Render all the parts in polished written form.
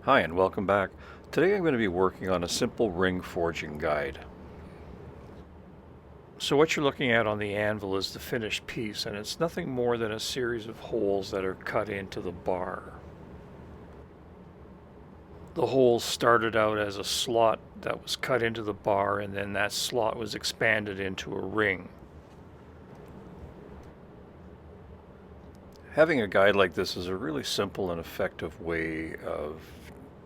Hi and welcome back. Today I'm going to be working on a simple ring forging guide. So what you're looking at on the anvil is the finished piece, and it's nothing more than a series of holes that are cut into the bar. The holes started out as a slot that was cut into the bar, and then that slot was expanded into a ring. Having a guide like this is a really simple and effective way of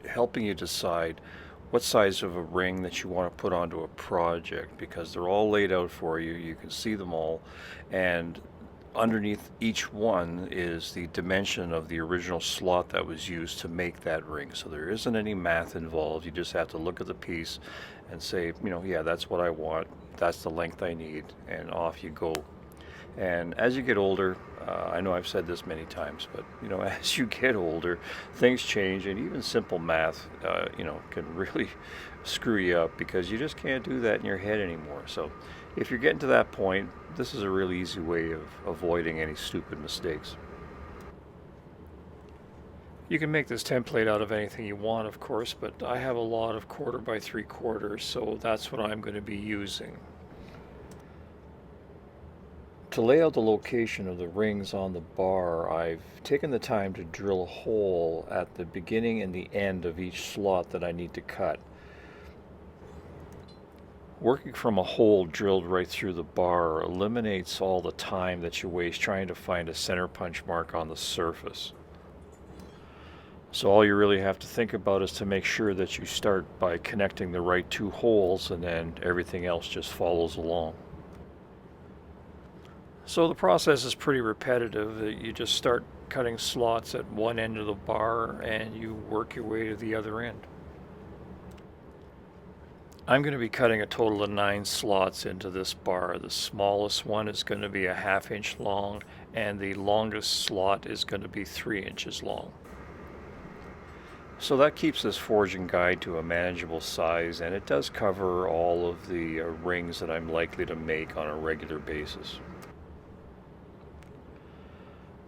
helping you decide what size of a ring that you want to put onto a project, because they're all laid out for you. You can see them all, and underneath each one is the dimension of the original slot that was used to make that ring. So there isn't any math involved. You just have to look at the piece and say, yeah, that's what I want. That's the length I need, and off you go. And as you get older, I know I've said this many times, but as you get older, things change, and even simple math, can really screw you up because you just can't do that in your head anymore. So if you're getting to that point, this is a really easy way of avoiding any stupid mistakes. You can make this template out of anything you want, of course, but I have a lot of 1/4 by 3/4, so that's what I'm going to be using. To lay out the location of the rings on the bar, I've taken the time to drill a hole at the beginning and the end of each slot that I need to cut. Working from a hole drilled right through the bar eliminates all the time that you waste trying to find a center punch mark on the surface. So all you really have to think about is to make sure that you start by connecting the right two holes, and then everything else just follows along. So the process is pretty repetitive. You just start cutting slots at one end of the bar and you work your way to the other end. I'm going to be cutting a total of 9 slots into this bar. The smallest one is going to be a 1/2 inch long, and the longest slot is going to be 3 inches long. So that keeps this forging guide to a manageable size, and it does cover all of the rings that I'm likely to make on a regular basis.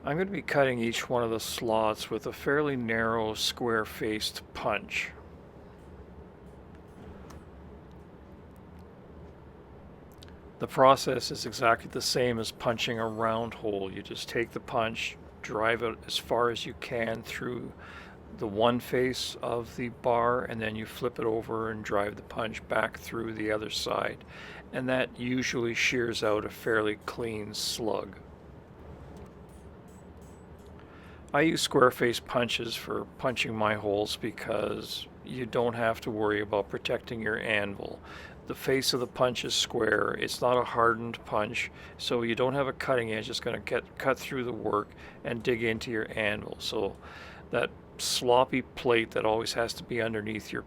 I'm going to be cutting each one of the slots with a fairly narrow square-faced punch. The process is exactly the same as punching a round hole. You just take the punch, drive it as far as you can through the one face of the bar, and then you flip it over and drive the punch back through the other side. And that usually shears out a fairly clean slug. I use square face punches for punching my holes because you don't have to worry about protecting your anvil. The face of the punch is square. It's not a hardened punch, so you don't have a cutting edge that's going to cut through the work and dig into your anvil. So that sloppy plate that always has to be underneath your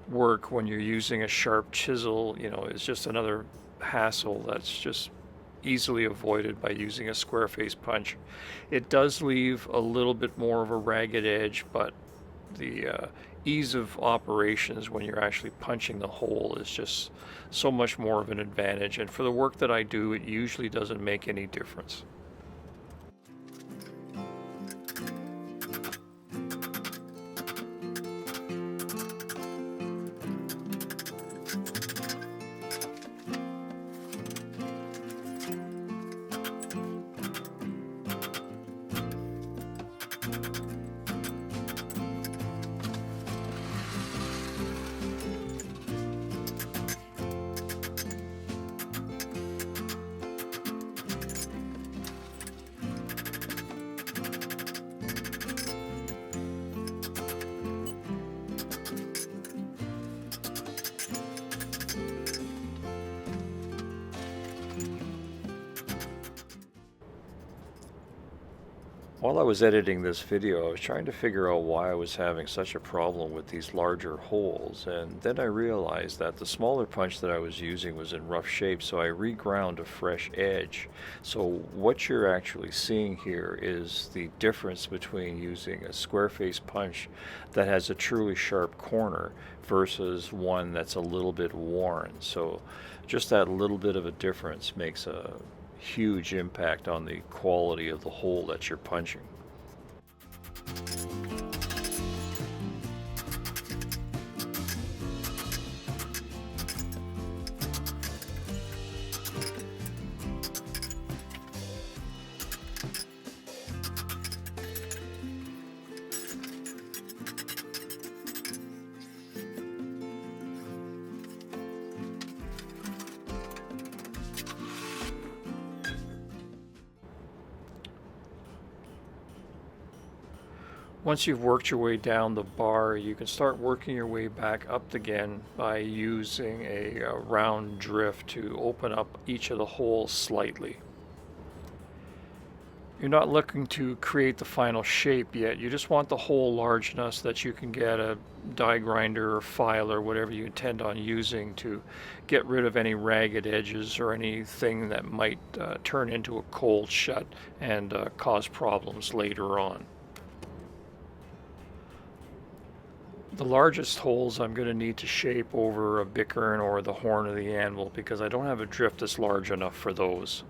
work when you're using a sharp chisel, is just another hassle that's just easily avoided by using a square face punch. It does leave a little bit more of a ragged edge, but the ease of operations when you're actually punching the hole is just so much more of an advantage, and for the work that I do, it usually doesn't make any difference. While I was editing this video, I was trying to figure out why I was having such a problem with these larger holes, and then I realized that the smaller punch that I was using was in rough shape, so I reground a fresh edge. So what you're actually seeing here is the difference between using a square face punch that has a truly sharp corner versus one that's a little bit worn. So just that little bit of a difference makes a huge impact on the quality of the hole that you're punching. Once you've worked your way down the bar, you can start working your way back up again by using a round drift to open up each of the holes slightly. You're not looking to create the final shape yet. You just want the hole large enough so that you can get a die grinder or file or whatever you intend on using to get rid of any ragged edges or anything that might turn into a cold shut and cause problems later on. The largest holes I'm going to need to shape over a bickern or the horn of the anvil because I don't have a drift that's large enough for those.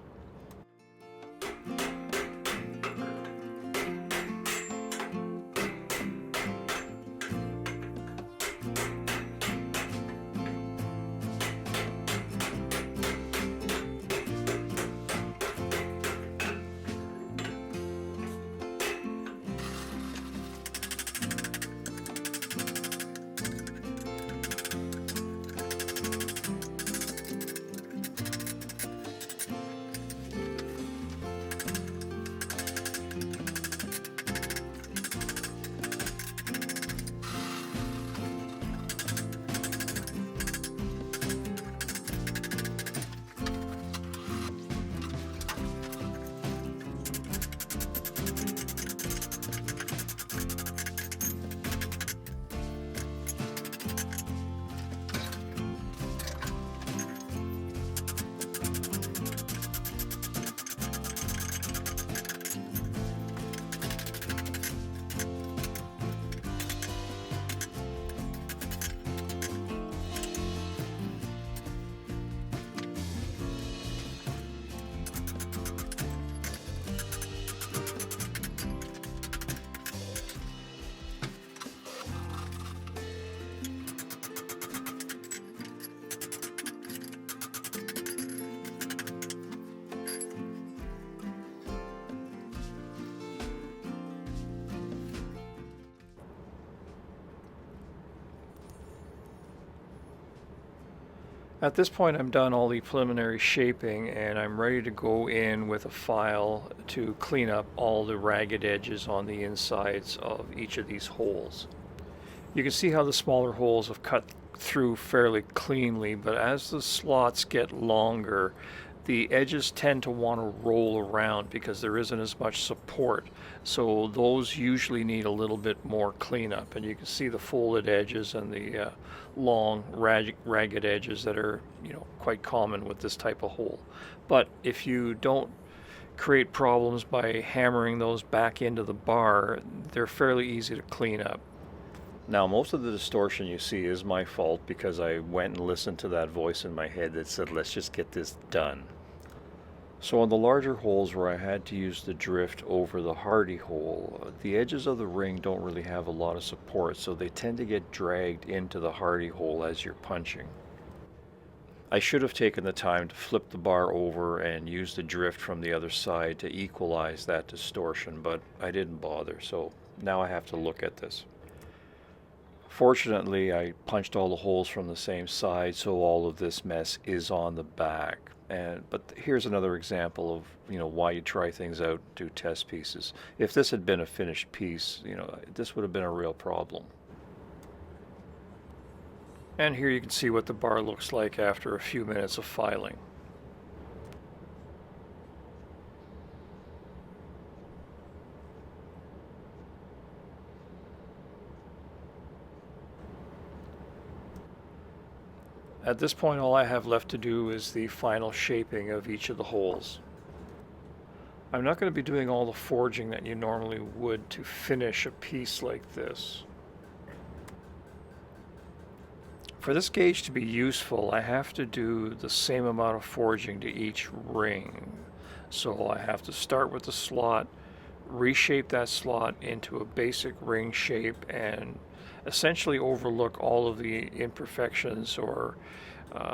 At this point, I'm done all the preliminary shaping and I'm ready to go in with a file to clean up all the ragged edges on the insides of each of these holes. You can see how the smaller holes have cut through fairly cleanly, but as the slots get longer, the edges tend to want to roll around because there isn't as much support. So those usually need a little bit more cleanup, and you can see the folded edges and the long ragged edges that are, quite common with this type of hole. But if you don't create problems by hammering those back into the bar, they're fairly easy to clean up. Now, most of the distortion you see is my fault because I went and listened to that voice in my head that said, let's just get this done. So on the larger holes where I had to use the drift over the hardy hole, the edges of the ring don't really have a lot of support, so they tend to get dragged into the hardy hole as you're punching. I should have taken the time to flip the bar over and use the drift from the other side to equalize that distortion, but I didn't bother, so now I have to look at this. Fortunately, I punched all the holes from the same side, so all of this mess is on the back. But here's another example of why you try things out, do test pieces. If this had been a finished piece, this would have been a real problem. And here you can see what the bar looks like after a few minutes of filing. At this point, all I have left to do is the final shaping of each of the holes. I'm not going to be doing all the forging that you normally would to finish a piece like this. For this gauge to be useful, I have to do the same amount of forging to each ring. So I have to start with the slot, reshape that slot into a basic ring shape, and essentially overlook all of the imperfections or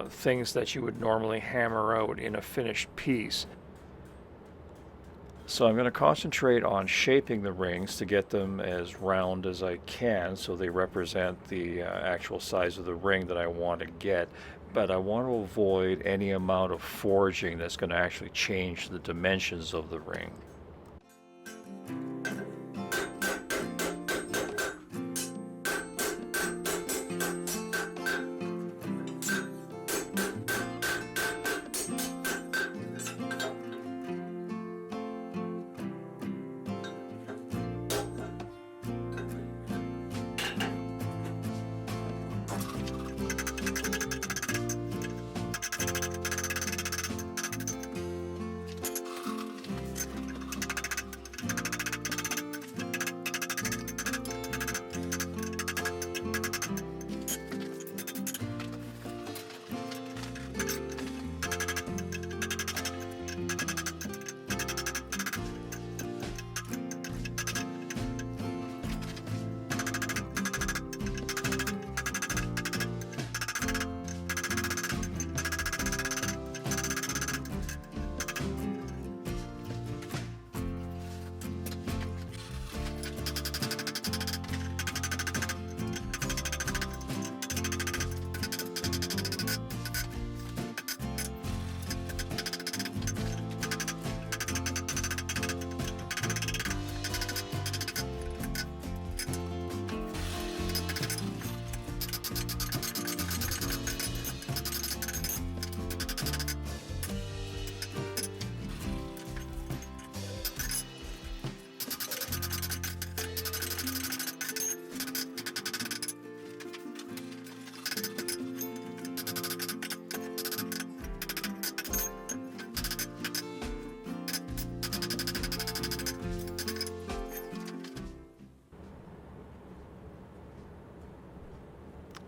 things that you would normally hammer out in a finished piece. So I'm going to concentrate on shaping the rings to get them as round as I can so they represent the actual size of the ring that I want to get. But I want to avoid any amount of forging that's going to actually change the dimensions of the ring.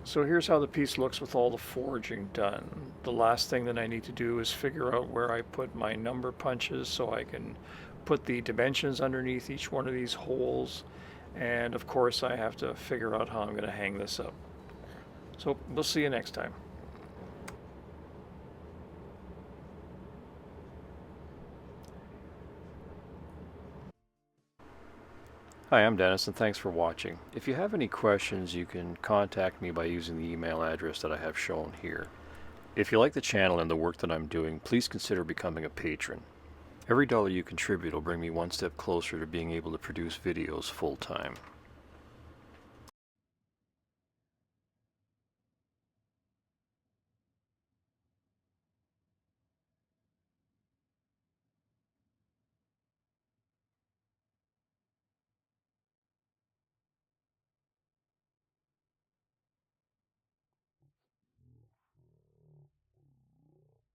So here's how the piece looks with all the forging done. The last thing that I need to do is figure out where I put my number punches so I can put the dimensions underneath each one of these holes. And of course I have to figure out how I'm going to hang this up. So we'll see you next time. Hi, I'm Dennis, and thanks for watching. If you have any questions, you can contact me by using the email address that I have shown here. If you like the channel and the work that I'm doing, please consider becoming a patron. Every dollar you contribute will bring me one step closer to being able to produce videos full-time.